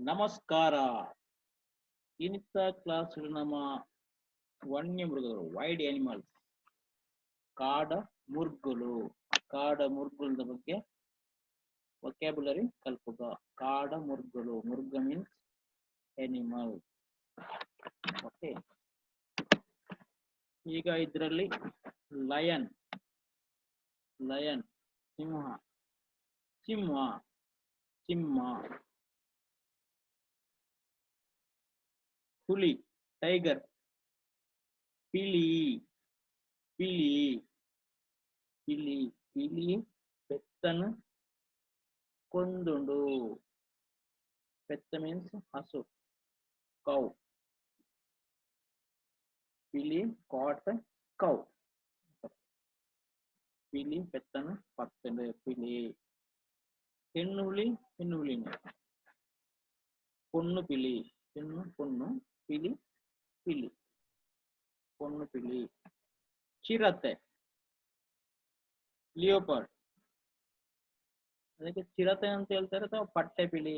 ನಮಸ್ಕಾರ. ಇನ್ನಿತ ಕ್ಲಾಸ್ ನಮ್ಮ ವನ್ಯ ಮೃಗಗಳು ವೈಲ್ಡ್ ಆನಿಮಲ್ಸ್ ಕಾಡ ಮುರ್ಗುಲು ಬಗ್ಗೆ ವೊಕ್ಯಾಬುಲರಿ ಕಲ್ಪುಗ. ಕಾಡ ಮುರ್ಗುಲು, ಮುರ್ಗ ಮೀನ್ಸ್ ಆನಿಮಲ್. ಓಕೆ, ಈಗ ಇದರಲ್ಲಿ ಲಯನ್ ಸಿಂಹ ಸಿಂಹ ಸಿಂಹ ಹುಲಿ ಟೈಗರ್, ಪಿಲಿ ಪಿಲಿ ಪಿಲಿ ಪಿಲಿ ಪೆತ್ತನು ಕೊಂದುಂಡು. ಪೆತ್ತ ಮೀನ್ಸ್ ಹಸು, ಕೌ. ಪಿಲಿ ಕಾಟ್ ಕೌ. ಪಿಲಿ ಪೆತ್ತನು ಪತ್ತಲು ಪಿಲಿ. ಹೆಣ್ಣು ಹುಲಿನೇ. பொண்ணு ಪಿಲಿ, ಹೆಣ್ಣು பொಣ್ಣು, ಪಿಲಿ ಪಿಲಿ, பொಣ್ಣು ಪಿಲಿ. ಚಿರತೆ ಲಿಯೋಪಾರ್ಡ್, ಅದಕ್ಕೆ ಚಿರತೆ ಅಂತ ಹೇಳ್ತಾರೆ ಅಥವಾ ಪಟ್ಟೆ ಪಿಲಿ,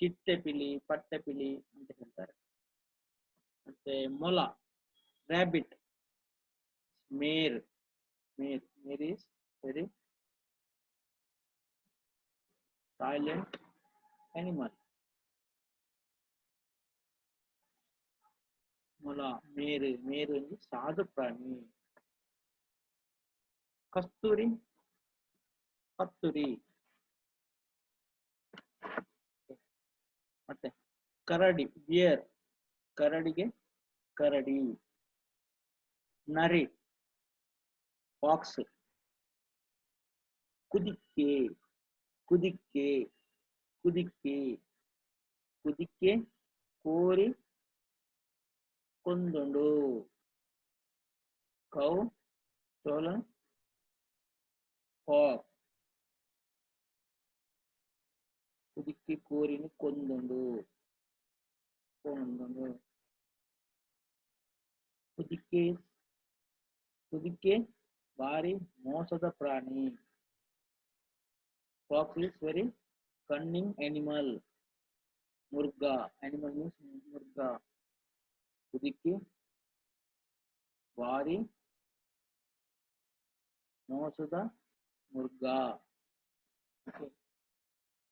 ಚಿಟ್ಟೆ ಪಿಲಿ, ಪಟ್ಟೆ ಪಿಲಿ ಅಂತ ಹೇಳ್ತಾರೆ. ಮತ್ತೆ ಮೊಲ ರ್ಯಾಬಿಟ್, ಮೇರ್ is very silent animal. ಮೊಲ ಮೇರು ಅಂದ್ರೆ ಸಾಧು ಪ್ರಾಣಿ. ಕಸ್ತೂರಿ ಕತ್ತೂರಿ. ಮತ್ತೆ ಕರಡಿ ಬಿಯರ್, ಕರಡಿಗೆ ಕರಡಿ. ನರಿ ಬಾಕ್ಸ್. ಕುದಿಕೆ ಕೋರಿ ಕೊಂದುಂಡು. Cow stolen hog. ಕುದಿಕೆ ಕೋರಿని ಕೊಂದುಂಡು. ಕುದಿಕೆ ಭಾರಿ ಮೋಸದ ಪ್ರಾಣಿ. Fox is very cunning animal. Murga, animal means murga. ಕುದಿಕೆ ಭಾರಿ ಮೋಸದ ಮುರ್ಗ.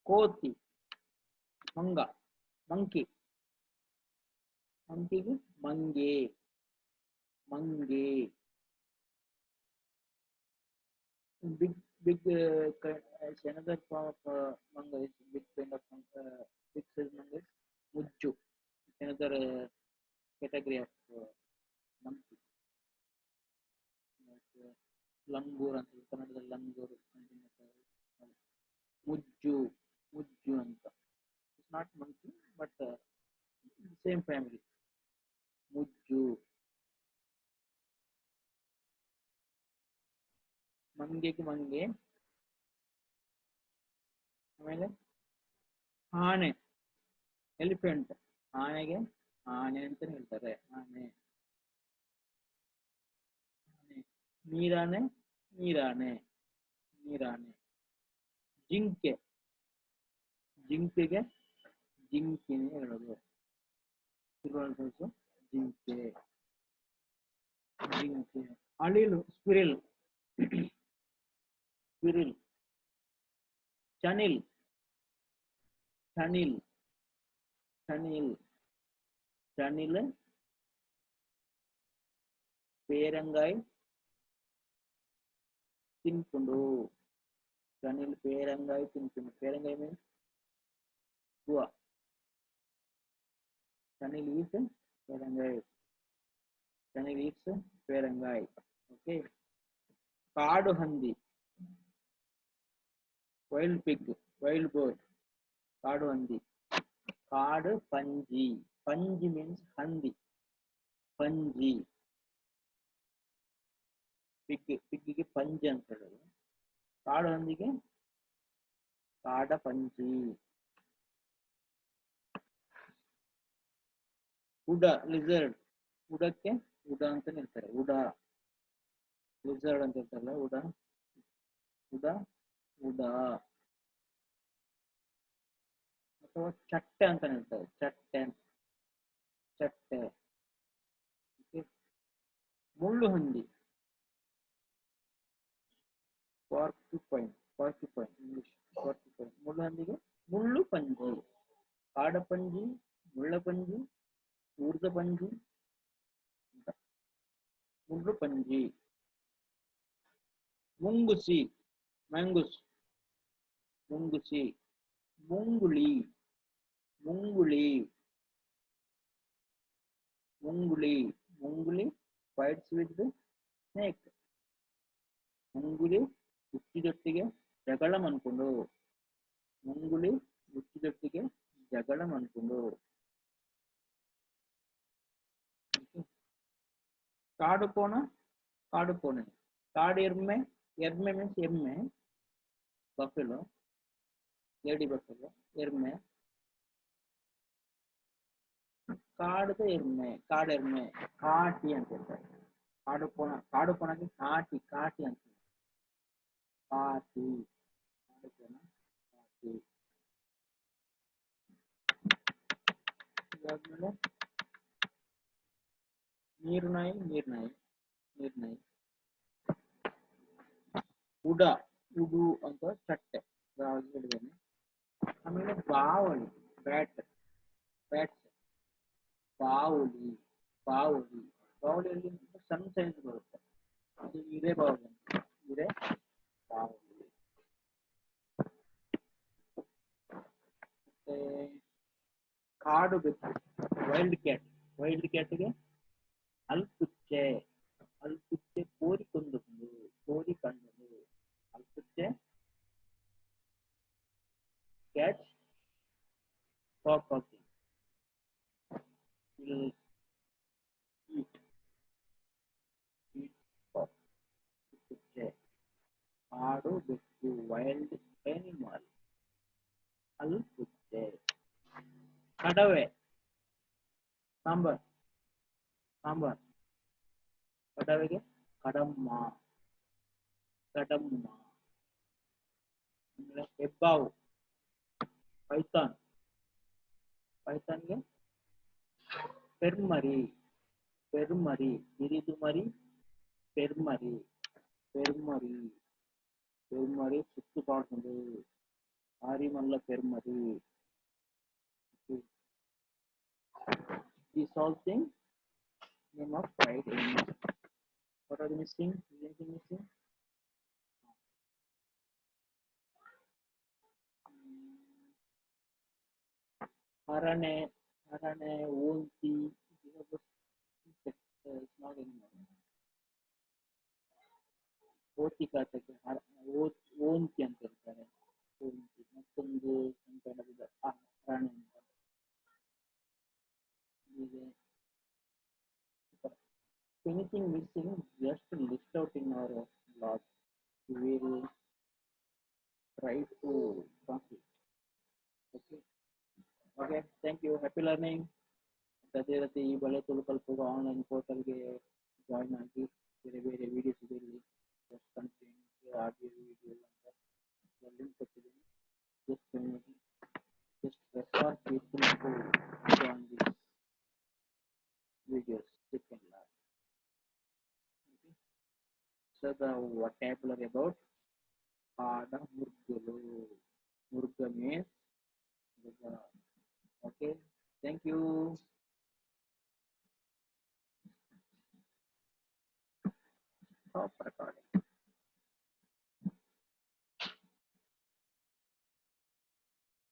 ಕೋತಿ ಮಂಕಿಗೆ ಮಂಗೆ. Big another form of manga is big kind of big size manga is mujju. Another category of monkey. Langur ಅಂತ ಕನ್ನಡದಲ್ಲಿ ಲಂಗೂರ್. ಮುಜ್ಜು ಅಂತ. It's not monkey but same family. Mujju. ಮಂಗೆ. ಆಮೇಲೆ ಆನೆ elephant. ಆನೆಗೆ ಆನೆ ಅಂತ ಹೇಳ್ತಾರೆ. ಆನೆ. ನೀರಾನೆ. ಜಿಂಕೆಗೆ ಜಿಂಕೆನೆ ಹೇಳೋದು. ಜಿಂಕೆ. ಅಳಿಲು ಸ್ಕ್ವಿರಿಲ್. ಚನಿಲ್ ಪೇರಂಗಾಯಿ ತಿನ್ಕೊಂಡು. ಪೇರಂಗಾಯಿ ಮೀನ್ಸ್ ಗುವಾ. ಚನಿಲ್ ಈಸ್ ಪೇರಂಗಾಯಿ. ಓಕೆ. ಕಾಡು ಹಂದಿ ವೈಲ್ಡ್ ಪಿಗ್, ವೈಲ್ಡ್ ಗೋಟ್. ಕಾಡು ಹಂದಿ. ಕಾಡು ಪಂಜಿ ಮೀನ್ಸ್ ಹಂದಿ. ಪಂಜಿ. ಪಿಗ್ಗಿಗೆ ಪಂಜಿ ಅಂತ ಹೇಳೋದು. ಕಾಡು ಹಂದಿಗೆ ಕಾಡ ಪಂಜಿ. ಉಡ ಲಿಸರ್ಡ್, ಉಡಕ್ಕೆ ಉಡ ಅಂತ ಹೇಳ್ತಾರೆ. ಉಡ ಲಿಸರ್ಡ್ ಅಂತ ಹೇಳ್ತಾರಲ್ಲ, ಉಡ. ಅಥವಾ ಚಟ್ಟೆ ಅಂತ ಹೇಳ್ತಾರೆ. ಚಟ್ಟೆ ಚಟ್ಟೆ. ಮುಳ್ಳು ಹಂದಿ ಪಾರ್ಕ್ಯುಪೈನ್. ಪಾರ್ಕ್ಯುಪೈನ್ ಇಂಗ್ಲಿಷ್ ಪಾರ್ಕ್ಯುಪೈನ್. ಮುಳ್ಳು ಹಂದಿಗೆ ಮುಳ್ಳು ಪಂಜಿ. ಕಾಡಪಂಜಿ, ಮುಳ್ಳಪಂಜಿ, ಊರ್ಧಪಂಜಿ, ಮುಳ್ಳು ಪಂಜಿ. ಮುಂಗುಸಿ, ಮ್ಯಾಂಗುಸ್, ಮುಂಗುಸಿ. ಮುಂಗುಳಿ, ಮುಂಗುಳಿ, ಮುಂಗುಳಿ. ಮುಂಗುಳಿ ಫೈಟ್ಸ್ ವಿತ್ ಸ್ನೇಕ್. ಮುಂಗುಳಿ ಹುಟ್ಟಿದೊಟ್ಟಿಗೆ ಜಗಳ ಮಾಡ್ಕೊಂಡು. ಮುಂಗುಳಿ ಹುಟ್ಟಿದೊಟ್ಟಿಗೆ ಜಗಳ ಮಾಡ್ಕೊಂಡು. ಕಾಡುಕೋಣ, ಕಾಡುಕೋಣೆ. ಕಾಡು ಎಮ್ಮೆ. ಎಮ್ಮೆ ಮೀನ್ಸ್ ಎಮ್ಮೆ, ಬಫೆಲೋ, ಲೇಡಿ ಬಫೆಲೋ, ಎಮ್ಮೆ. ಕಾಡದ ಎಮ್ಮೆ, ಕಾಡೆಮ್ಮೆ, ಕಾಟಿ ಅಂತ ಹೇಳ್ತಾರೆ. ಕಾಡುಕೋಣ, ಕಾಡುಕೋಣಕ್ಕೆ ಕಾಟಿ, ಕಾಟಿ ಅಂತ. ಕಾಟಿ, ಕಾಡುಕೋಣ, ಕಾಟಿ. ಇದಾದ್ಮೇಲೆ ನೀರ್ನಾಯಿ, ನೀರ್ನಾಯಿ, ನೀರ್ನಾಯಿ. ಉಡ, ಉಡು ಅಂತ ಚಟ್ಟೆ ಹೇಳಿದ್ದೇನೆ. ಆಮೇಲೆ ಬಾವಲಿ, ಬ್ಯಾಟ್, ಬ್ಯಾಟ್ಸ್. ಬಾವುಲಿ, ಬಾವುಲಿ. ಬಾವುಲಿಯಲ್ಲಿ ಸಣ್ಣ ಸೈಜ್ ಬರುತ್ತೆ, ಅದು ಹಿರೇ ಬಾವುಲಿ ಅಂತ. ಹಿರೇ ಬಾವುಲಿ. ಮತ್ತೆ ಕಾಡು ಬೆಕ್ಕು, ವೈಲ್ಡ್ ಕ್ಯಾಟ್. ವೈಲ್ಡ್ ಕ್ಯಾಟ್ಗೆ ಅಲ್ಪುಚ್ಚೆ. ಅಲ್ಪುಚ್ಚೆ ಕೋರಿಕೊಂಡುಂಡು, ಕೋರಿ ಕಂಡು. ಅಲ್ಪುಚ್ಚೆ cat top of will eat, eat of picture. Kaadu bekku, wild animal. Alpute. Kadave. Sambar. Sambar. Kadavege. Kadamma. Kadamma. Ebbau. Python. Python ge. Permari. Permari. Iridumari. Permari. Permari. Permari ಸುತ್ತು ಕಾಡ್ಕೊಂಡು. ಆರಿಮಲ್ಲ ಪೆರ್ಮರಿ. These all things name of fried animal. What are the missing? Is anything missing? Harane, harane, onti. It's not anymore. Oti katake, onti ಅಂತ ಹೇಳ್ತಾರೆ. onti ಮತ್ತೊಂದು some kind of harane ಅಂತ. Anything missing, just list out in our log. We will try to translate. Okay. Okay. Thank you. Happy learning. ಅದೇ ರೀತಿ ಈ ಬಳೆ Tulu ಕಲ್ಪುಗ online ಪೋರ್ಟಲ್ಗೆ join ಆಗಿ ಬೇರೆ ಬೇರೆ ವಿಡಿಯೋಸ್ ಇದರಲ್ಲಿ ಆಡಿಯೋ ವಿಡಿಯೋ ಅಂತ ಲಿಂಕ್ ಕೊಟ್ಟಿದ್ದೀನಿ. just refer people to join these videos. They can learn. Okay. So the vocabulary about Kaada MurgoLu. Murga means okay. Thank you. Stop recording.